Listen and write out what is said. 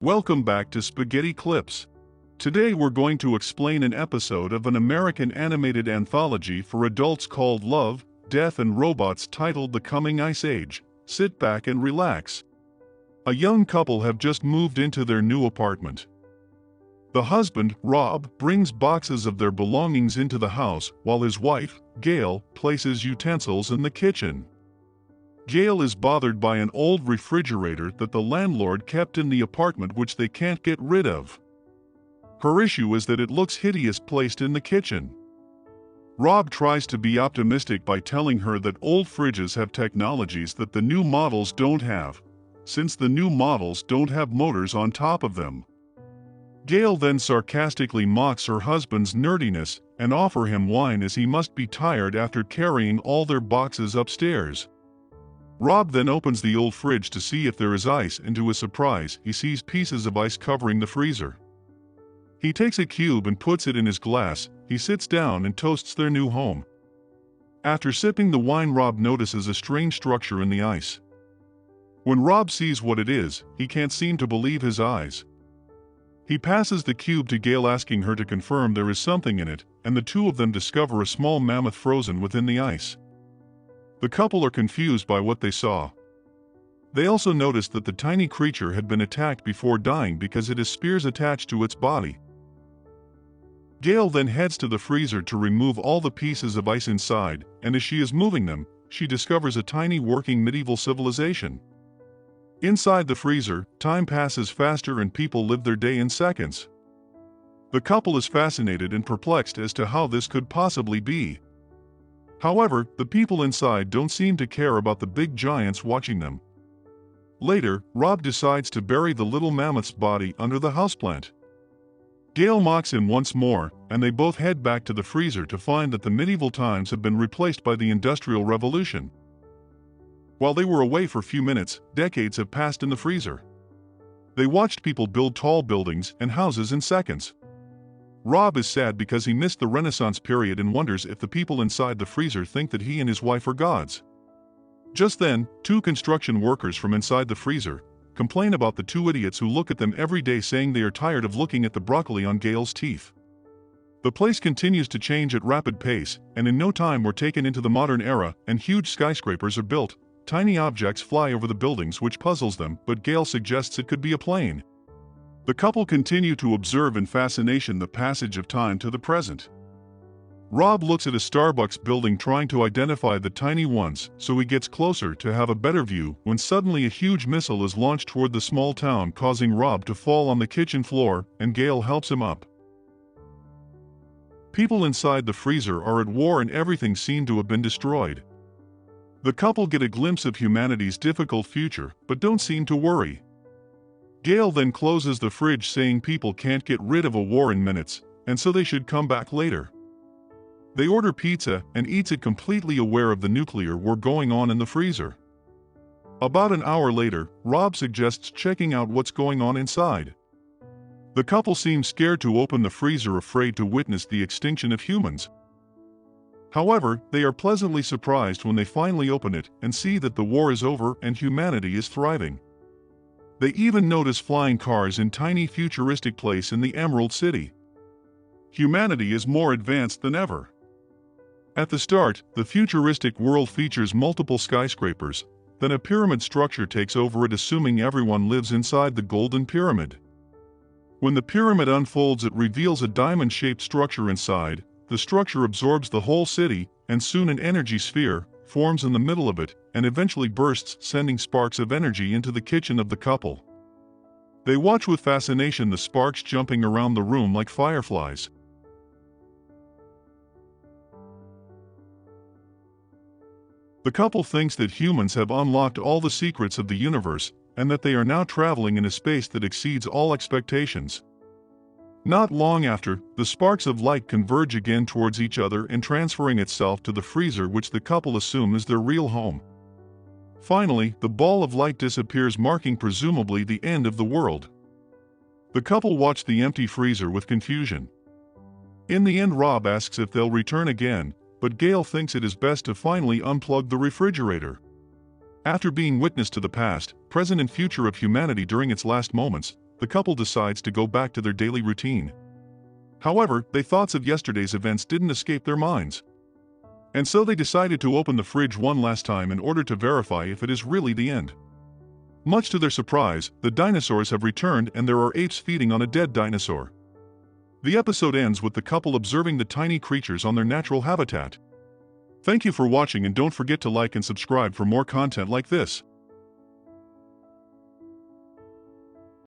Welcome back to Spaghetti Clips. Today we're going to explain an episode of an American animated anthology for adults called Love, Death and Robots titled The Coming Ice Age. Sit back and relax. A young couple have just moved into their new apartment. The husband, Rob, brings boxes of their belongings into the house while his wife, Gail, places utensils in the kitchen. Gail is bothered by an old refrigerator that the landlord kept in the apartment which they can't get rid of. Her issue is that it looks hideous placed in the kitchen. Rob tries to be optimistic by telling her that old fridges have technologies that the new models don't have, since the new models don't have motors on top of them. Gail then sarcastically mocks her husband's nerdiness and offers him wine as he must be tired after carrying all their boxes upstairs. Rob then opens the old fridge to see if there is ice, and to his surprise, he sees pieces of ice covering the freezer. He takes a cube and puts it in his glass. He sits down and toasts their new home. After sipping the wine, Rob notices a strange structure in the ice. When Rob sees what it is, he can't seem to believe his eyes. He passes the cube to Gail, asking her to confirm there is something in it, and the two of them discover a small mammoth frozen within the ice. The couple are confused by what they saw. They also noticed that the tiny creature had been attacked before dying because it has spears attached to its body. Gail then heads to the freezer to remove all the pieces of ice inside, and as she is moving them, she discovers a tiny working medieval civilization. Inside the freezer, time passes faster and people live their day in seconds. The couple is fascinated and perplexed as to how this could possibly be. However, the people inside don't seem to care about the big giants watching them. Later, Rob decides to bury the little mammoth's body under the houseplant. Gail mocks him once more, and they both head back to the freezer to find that the medieval times have been replaced by the Industrial Revolution. While they were away for a few minutes, decades have passed in the freezer. They watched people build tall buildings and houses in seconds. Rob is sad because he missed the Renaissance period and wonders if the people inside the freezer think that he and his wife are gods. Just then, two construction workers from inside the freezer complain about the two idiots who look at them every day, saying they are tired of looking at the broccoli on Gail's teeth. The place continues to change at rapid pace, and in no time we're taken into the modern era and huge skyscrapers are built. Tiny objects fly over the buildings, which puzzles them, but Gail suggests it could be a plane. The couple continue to observe in fascination the passage of time to the present. Rob looks at a Starbucks building trying to identify the tiny ones, so he gets closer to have a better view when suddenly a huge missile is launched toward the small town, causing Rob to fall on the kitchen floor, and Gail helps him up. People inside the freezer are at war and everything seemed to have been destroyed. The couple get a glimpse of humanity's difficult future, but don't seem to worry. Gail then closes the fridge, saying people can't get rid of a war in minutes, and so they should come back later. They order pizza and eats it, completely aware of the nuclear war going on in the freezer. About an hour later, Rob suggests checking out what's going on inside. The couple seems scared to open the freezer, afraid to witness the extinction of humans. However, they are pleasantly surprised when they finally open it and see that the war is over and humanity is thriving. They even notice flying cars in tiny futuristic place in the Emerald City. Humanity is more advanced than ever. At the start, the futuristic world features multiple skyscrapers, then a pyramid structure takes over it, assuming everyone lives inside the Golden Pyramid. When the pyramid unfolds, it reveals a diamond-shaped structure inside. The structure absorbs the whole city, and soon an energy sphere forms in the middle of it, and eventually bursts, sending sparks of energy into the kitchen of the couple. They watch with fascination, the sparks jumping around the room like fireflies. The couple thinks that humans have unlocked all the secrets of the universe, and that they are now traveling in a space that exceeds all expectations. Not long after, the sparks of light converge again towards each other and transferring itself to the freezer, which the couple assume is their real home. Finally, the ball of light disappears, marking presumably the end of the world. The couple watch the empty freezer with confusion. In the end, Rob asks if they'll return again, but Gail thinks it is best to finally unplug the refrigerator. After being witness to the past, present and future of humanity during its last moments, the couple decides to go back to their daily routine. However, their thoughts of yesterday's events didn't escape their minds. And so they decided to open the fridge one last time in order to verify if it is really the end. Much to their surprise, the dinosaurs have returned and there are apes feeding on a dead dinosaur. The episode ends with the couple observing the tiny creatures on their natural habitat. Thank you for watching and don't forget to like and subscribe for more content like this.